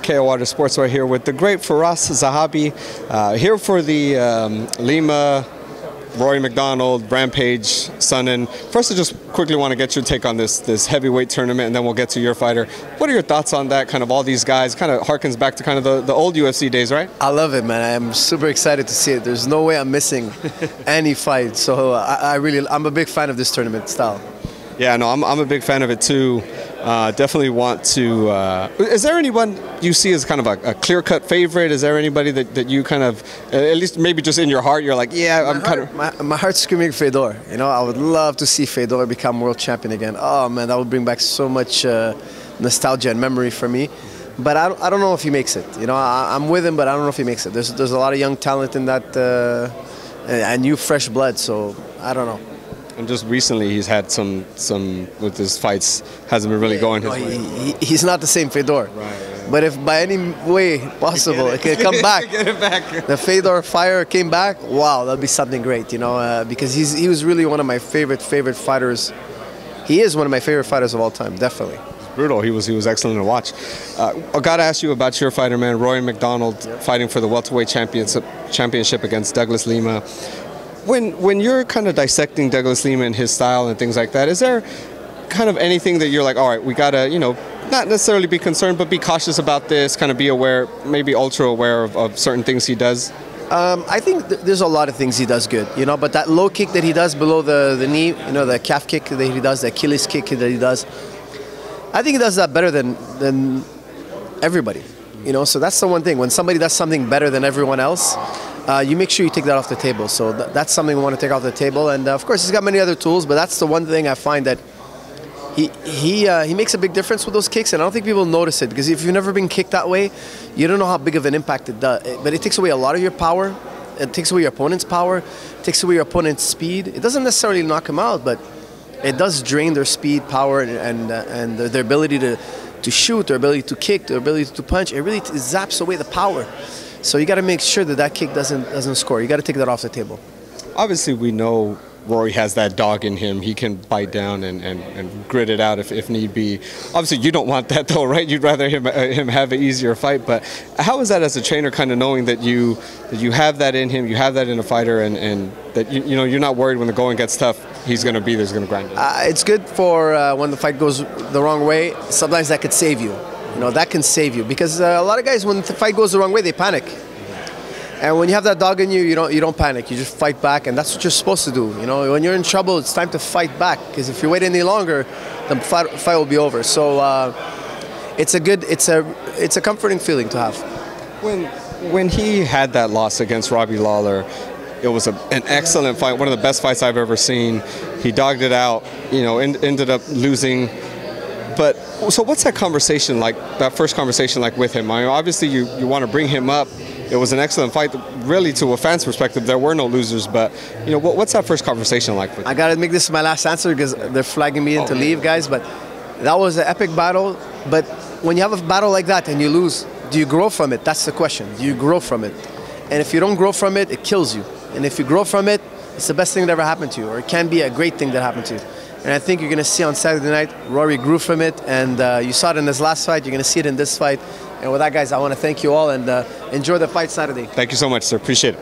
KO Water Sportswear here with the great Frias Zahabi, here for the Lima, Rory McDonald, Rampage, Sonnen. First, I just quickly want to get your take on this heavyweight tournament, and then we'll get to your fighter. What are your thoughts on that? Kind of all these guys, kind of harkens back to kind of the old UFC days, right? I love it, man. I'm super excited to see it. There's no way I'm missing any fight. So I'm a big fan of this tournament style. Yeah, no, I'm a big fan of it too. Definitely want to. Is there anyone you see as kind of a clear-cut favorite? Is there anybody that you kind of, at least maybe just in your heart, you're like, yeah, my heart's screaming Fedor. You know, I would love to see Fedor become world champion again. Oh man, that would bring back so much nostalgia and memory for me. But I don't know if he makes it. You know, I'm with him, but I don't know if he makes it. There's a lot of young talent in that, and new fresh blood. So I don't know. And just recently, he's had some with his fights, hasn't been really going his way. He's not the same Fedor. Right. But if by any way possible it can come back, get it back. The Fedor fire came back, wow, that'd be something great, you know, because he was really one of my favorite fighters. He is one of my favorite fighters of all time, definitely. Brutal. He was excellent to watch. I got to ask you about your fighter, man, Rory McDonald, fighting for the welterweight championship against Douglas Lima. When you're kind of dissecting Douglas Lima and his style and things like that, is there kind of anything that you're like, all right, we got to, you know, not necessarily be concerned, but be cautious about this, kind of be aware, maybe ultra aware of certain things he does? I think there's a lot of things he does good, you know, but that low kick that he does below the knee, you know, the calf kick that he does, the Achilles kick that he does, I think he does that better than everybody, you know, so that's the one thing. When somebody does something better than everyone else, you make sure you take that off the table. So that's something we want to take off the table. And of course, he's got many other tools, but that's the one thing I find that he makes a big difference with those kicks. And I don't think people notice it, because if you've never been kicked that way, you don't know how big of an impact it does. But it takes away a lot of your power. It takes away your opponent's power. It takes away your opponent's speed. It doesn't necessarily knock them out, but it does drain their speed, power, and their ability to shoot, their ability to kick, their ability to punch. It really zaps away the power. So you got to make sure that kick doesn't score. You got to take that off the table. Obviously, we know Rory has that dog in him. He can bite down and grit it out if need be. Obviously, you don't want that though, right? You'd rather him have an easier fight. But how is that as a trainer, kind of knowing that you have that in him, you have that in a fighter, and that you know you're not worried when the going gets tough, he's going to be there, he's going to grind it. It's good for when the fight goes the wrong way. Sometimes that could save you. You know, that can save you, because a lot of guys, when the fight goes the wrong way, they panic. And when you have that dog in you, you don't panic. You just fight back, and that's what you're supposed to do. You know, when you're in trouble, it's time to fight back, because if you wait any longer, the fight will be over. So it's a comforting feeling to have. When he had that loss against Robbie Lawler, it was an excellent fight, one of the best fights I've ever seen. He dogged it out, you know, ended up losing. But so what's that conversation like, that first conversation like with him? I mean, obviously you want to bring him up. It was an excellent fight. Really, to a fan's perspective, there were no losers. But, you know, what's that first conversation like with him? I got to make this my last answer, because they're flagging me in to leave, guys. But that was an epic battle. But when you have a battle like that and you lose, do you grow from it? That's the question. Do you grow from it? And if you don't grow from it, it kills you. And if you grow from it, it's the best thing that ever happened to you, or it can be a great thing that happened to you. And I think you're going to see on Saturday night, Rory grew from it, and you saw it in his last fight. You're going to see it in this fight. And with that, guys, I want to thank you all, and enjoy the fight Saturday. Thank you so much, sir. Appreciate it.